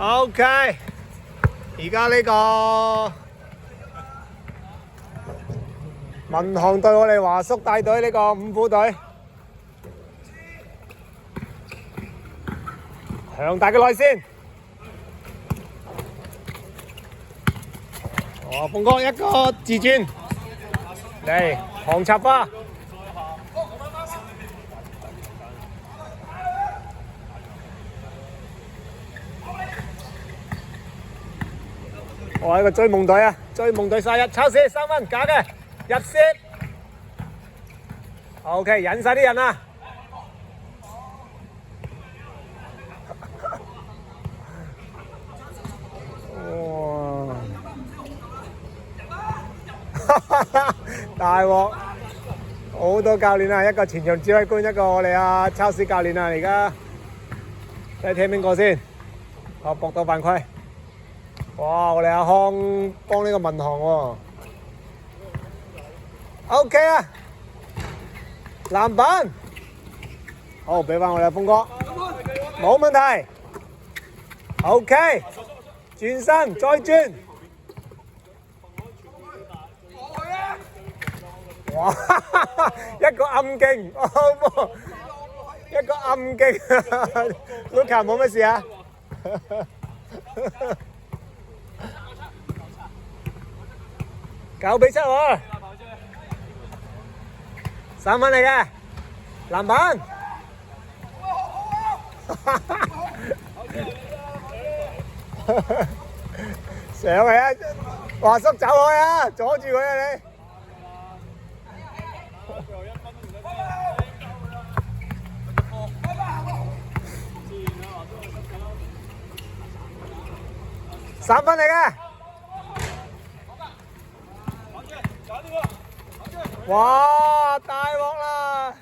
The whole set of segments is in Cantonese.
OK，而家呢個民航對我哋華叔帶隊呢個五虎隊，強大嘅內線。哦，鳳哥一個自轉嚟航插花。我係個追夢隊啊！追夢隊殺一，抄射3分，假嘅入射。OK， 引晒啲人啊！哇！大鑊！好多教練啊，一個前場指揮官，一個我哋啊超市教練啊，而家睇聽邊個先？我搏到犯規。哇！我哋阿康幫呢個民航喎。OK 啊，籃板，好俾翻我哋阿峰哥，冇問題。OK， 轉身再轉。哇！一個暗勁，一個暗勁 ，Luka 冇乜事啊？9比7喎，3分嚟嘅，籃板，上嚟啊！華叔走開啊，阻住佢啊你！3分嚟嘅。哇！大鑊啦！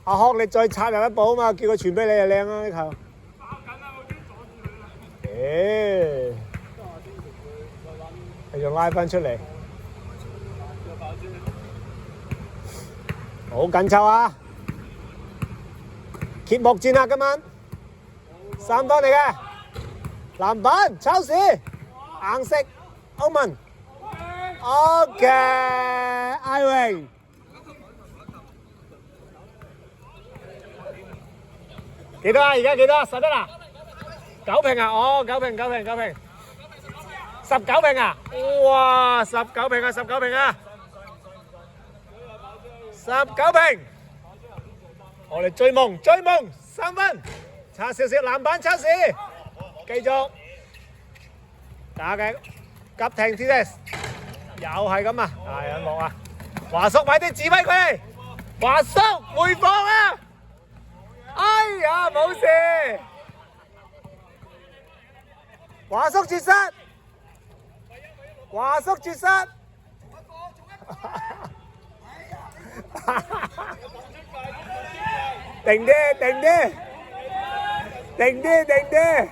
阿康你再插入一步啊嘛，叫佢傳俾你就靚啦呢球。繼續拉翻出嚟，好緊湊啊！揭幕戰啊今晚，3分嚟嘅，籃板抄射，硬食歐文。OK， 艾榮，幾多啊？而家幾多？11啦？9平啊？哦，9平，9平，9平，19平啊？哇，19平啊，19平啊，19平！我哋追夢3分，差少少籃板測試，繼續打嘅急停 TS。又係咁啊！係一幕啊！華叔快啲指揮佢哋，華叔回放啊！哎呀，冇事！華叔絕殺！華叔絕殺！定啲，定啲，定啲，定啲！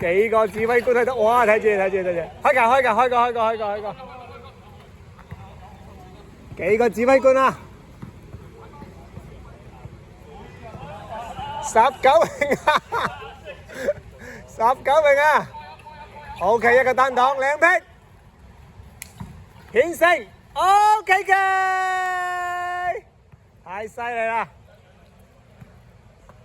幾個指揮官喺度，哇！睇住，開個，幾個指揮官啊！19名啊！19名啊 ！OK， 一個單檔兩劈，險勝 OK 嘅，太犀利啦！